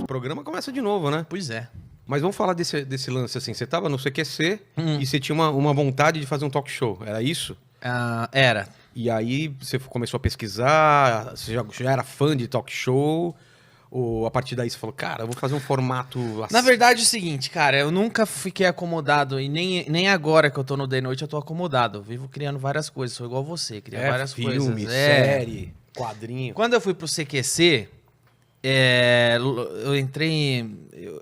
programa começa de novo, né? Pois é. Mas vamos falar desse lance assim. Você tava no CQC e você tinha uma vontade de fazer um talk show. Era isso? Era. E aí você começou a pesquisar, você já era fã de talk show? Ou a partir daí você falou, cara, eu vou fazer um formato assim? Na verdade é o seguinte, cara, eu nunca fiquei acomodado e nem agora que eu tô no The Noite eu tô acomodado. Eu vivo criando várias coisas, sou igual você, cria várias coisas. Filme, série, quadrinho. Quando eu fui pro CQC, eu entrei,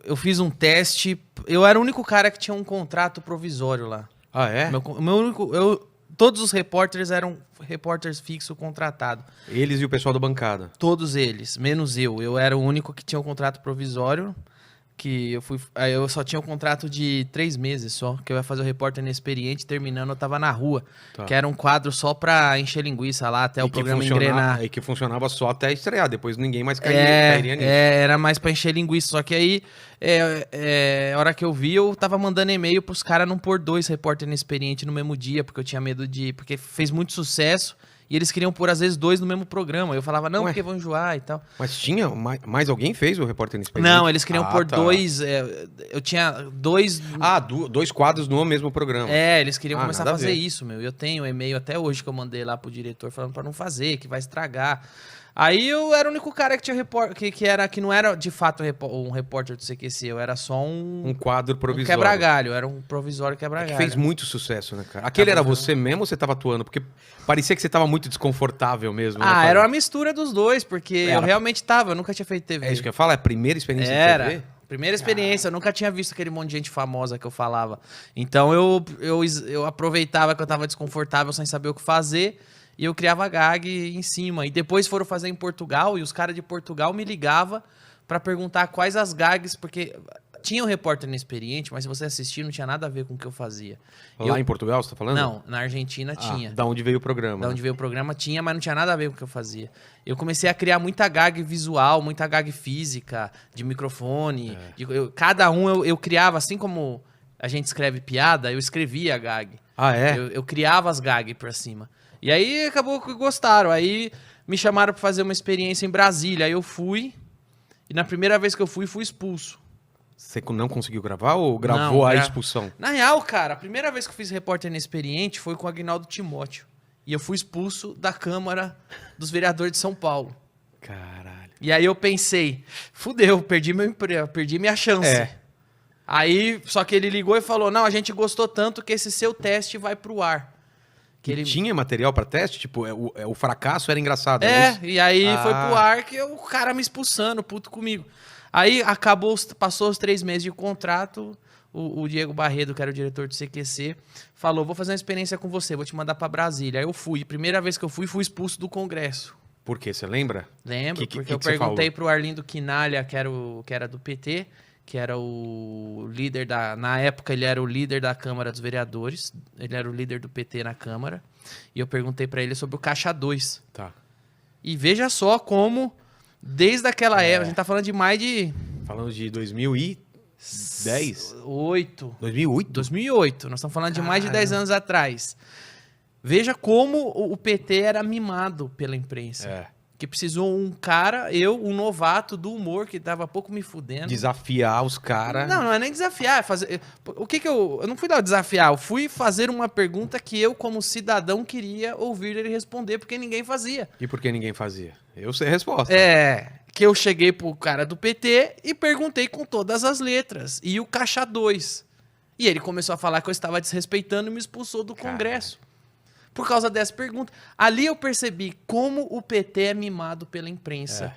eu fiz um teste, eu era o único cara que tinha um contrato provisório lá. Ah, é? Meu único, todos os repórteres eram repórteres fixos contratados. Eles e o pessoal da bancada. Todos eles, menos eu. Eu era o único que tinha um contrato provisório, que eu só tinha um contrato de 3 meses só, que eu ia fazer o repórter inexperiente, terminando eu tava na rua, Tá. que era um quadro só pra encher linguiça lá, até o programa engrenar. E que funcionava só até estrear, depois ninguém mais cairia nisso. Era mais pra encher linguiça, só que aí, a hora que eu vi, eu tava mandando e-mail pros caras não pôr 2 repórter inexperiente no mesmo dia, porque eu tinha medo porque fez muito sucesso, e eles queriam pôr às vezes 2 no mesmo programa. Eu falava, não, Ué? porque vão enjoar e tal. Mas tinha mais alguém fez o repórter inexperiente? Não, eles queriam pôr tá. 2, eu tinha 2... Ah, 2 quadros no mesmo programa. Eles queriam Ah, começar a nada a fazer ver. isso, meu. Eu tenho um e-mail até hoje que eu mandei lá pro diretor falando pra não fazer, que vai estragar. Aí eu era o único cara que tinha que não era de fato um repórter do CQC, eu era só Um quadro um provisório. quebra-galho, era um provisório Que quebra-galho. fez muito sucesso, né, cara? Aquele era você mesmo ou você tava atuando? Porque parecia que você tava muito desconfortável mesmo. né? Era uma mistura dos dois, porque eu realmente tava, eu nunca tinha feito TV. É isso que eu ia falar? É a primeira experiência de TV? Primeira experiência, eu nunca tinha visto aquele monte de gente famosa que eu falava. Então eu aproveitava que eu tava desconfortável sem saber o que fazer e eu criava gag em cima. E depois foram fazer em Portugal e os caras de Portugal me ligavam pra perguntar quais as gags, porque tinha um repórter inexperiente, mas se você assistir não tinha nada a ver com o que eu fazia. Lá em Portugal, você tá falando? Não, na Argentina tinha. Da onde veio o programa. Da onde veio o programa tinha, mas não tinha nada a ver com o que eu fazia. Eu comecei a criar muita gag visual, muita gag física, de microfone. Cada um eu criava, assim como a gente escreve piada, eu escrevia a gag. Ah, é? Eu criava as gag pra cima. E aí acabou que gostaram. Aí me chamaram pra fazer uma experiência em Brasília. Aí eu fui, e na primeira vez que eu fui expulso. Você não conseguiu gravar ou gravou Não, a expulsão? Na real, cara, a primeira vez que eu fiz repórter inexperiente foi com o Aguinaldo Timóteo. E eu fui expulso da Câmara dos Vereadores de São Paulo. Caralho. E aí eu pensei, fudeu, perdi meu emprego, perdi minha chance. Aí, só que ele ligou e falou, não, a gente gostou tanto que esse seu teste vai pro ar. Que tinha material pra teste? Tipo, o fracasso era engraçado, é isso? E aí foi pro ar que o cara me expulsando, puto comigo. Aí passou os 3 meses de contrato, o Diego Barredo, que era o diretor do CQC, falou, vou fazer uma experiência com você, vou te mandar pra Brasília. Aí eu fui, primeira vez que eu fui expulso do Congresso. Por quê? Você lembra? Lembro, porque eu perguntei pro Arlindo Quinalha, que era do PT, que era o líder na época ele era o líder da Câmara dos Vereadores, ele era o líder do PT na Câmara, e eu perguntei pra ele sobre o Caixa 2. Tá. E veja só como, desde aquela época, a gente tá falando de mais de... Falando de 2010? 2008. 2008? 2008, nós estamos falando de mais de 10 anos atrás. Veja como o PT era mimado pela imprensa. Que precisou um cara, um novato do humor, que tava pouco me fudendo. Desafiar os caras. Não é nem desafiar. Eu não fui lá desafiar, eu fui fazer uma pergunta que eu, como cidadão, queria ouvir ele responder, porque ninguém fazia. E por que ninguém fazia? Eu sei a resposta. Que eu cheguei pro cara do PT e perguntei com todas as letras. E o Caixa 2. E ele começou a falar que eu estava desrespeitando e me expulsou do Congresso. Por causa dessa pergunta. Ali eu percebi como o PT é mimado pela imprensa.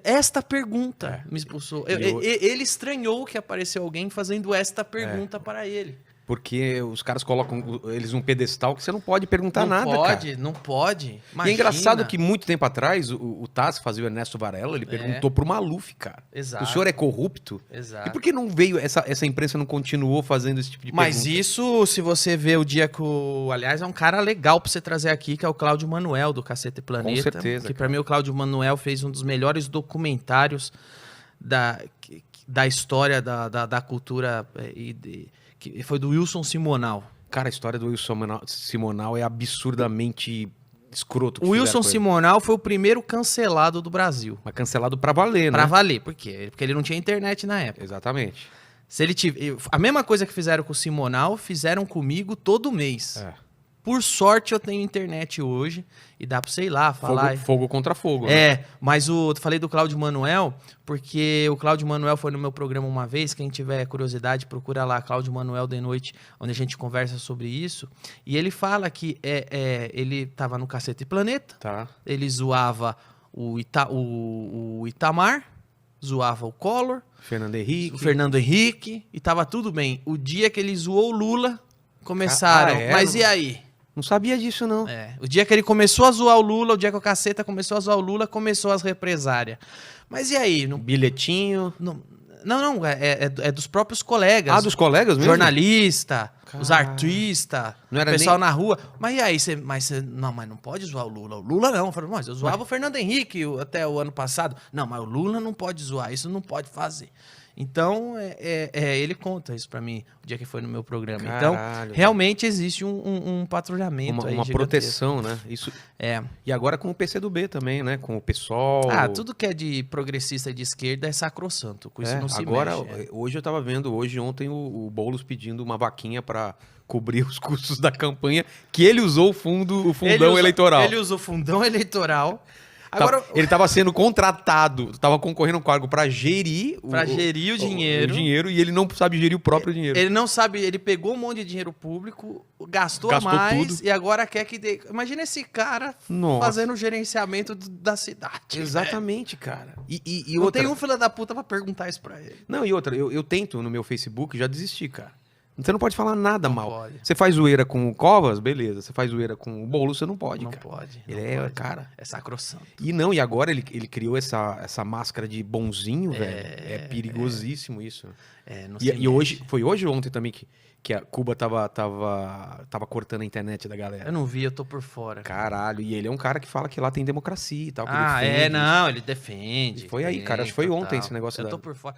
Esta pergunta me expulsou. Ele estranhou que apareceu alguém fazendo esta pergunta para ele. Porque os caras colocam eles num pedestal que você não pode perguntar nada, cara. Não pode. E é engraçado que muito tempo atrás, o Tassi fazia o Ernesto Varela, ele perguntou pro Maluf, cara. Exato. O senhor é corrupto? Exato. E por que não veio, essa imprensa não continuou fazendo esse tipo de pergunta? Mas isso, se você vê o dia que aliás, é um cara legal pra você trazer aqui, que é o Cláudio Manuel, do Cacete Planeta. Com certeza. Que pra mim o Cláudio Manuel fez um dos melhores documentários da história da cultura que foi do Wilson Simonal. Cara, a história do Wilson Simonal é absurdamente escroto que O Wilson fizeram com ele. Simonal foi o primeiro cancelado do Brasil. Mas cancelado pra valer, Pra né? valer. Por quê? Porque ele não tinha internet na época. Exatamente. Se ele a mesma coisa que fizeram com o Simonal, fizeram comigo todo mês. É. Por sorte, eu tenho internet hoje e dá pra você ir lá falar. Fogo contra fogo, né? É, mas eu falei do Cláudio Manuel, porque o Cláudio Manuel foi no meu programa uma vez. Quem tiver curiosidade, procura lá, Cláudio Manuel de Noite, onde a gente conversa sobre isso. E ele fala que ele tava no Cacete e Planeta, Tá. ele zoava o Itamar, zoava o Collor, Fernando Henrique. o Fernando Henrique, e tava tudo bem. O dia que ele zoou o Lula, começaram. Mas e aí? Não sabia disso, não. O dia que ele começou a zoar o Lula, o dia que o Caceta começou a zoar o Lula, começou as represárias. Mas e aí? Bilhetinho. Não, é dos próprios colegas. Ah, dos colegas mesmo? Jornalista, os Caralho. artistas, Não o era pessoal nem- na rua. Mas e aí? Mas não pode zoar o Lula. O Lula não. Eu falei, mas eu zoava o Fernando Henrique até o ano passado. Não, mas o Lula não pode zoar, isso não pode fazer. Então, ele conta isso pra mim, o dia que foi no meu programa. Caralho, Então, realmente existe um patrulhamento aí Uma gigantesco. proteção, né? Isso. E agora com o PCdoB também, né? Com o PSOL. Ah, tudo que é de progressista e de esquerda é sacrossanto. Com isso não se agora, mexe. hoje eu tava vendo, ontem o Boulos pedindo uma vaquinha pra cobrir os custos da campanha, que ele usou o fundão eleitoral. Ele usou fundão eleitoral. Agora, Ele tava sendo contratado, tava concorrendo a um cargo pra gerir gerir o dinheiro. o dinheiro, e ele não sabe gerir o próprio dinheiro. Ele não sabe, ele pegou um monte de dinheiro público, gastou Gastou mais tudo. e agora quer que dê. Imagina esse cara Nossa. fazendo o gerenciamento da cidade. Exatamente, cara. E Não outra... tem um filho da puta pra perguntar isso pra ele. Não, e outra, eu tento no meu Facebook já desistir, cara. Você não pode falar nada Não mal. pode. Você faz zoeira com o Covas, beleza. Você faz zoeira com o Boulos, você não pode, Não cara. pode. Ele não é, pode. cara... É sacrossanto. E agora ele criou essa máscara de bonzinho, velho. É perigosíssimo isso. Não se E hoje, mexe. foi hoje ou ontem também que a Cuba tava cortando a internet da galera. Eu não vi, eu tô por fora. Caralho, e ele é um cara que fala que lá tem democracia e tal. Que Ah, defende isso. não, ele defende. Foi aí, cara, acho que foi ontem esse negócio Eu da- tô por fora.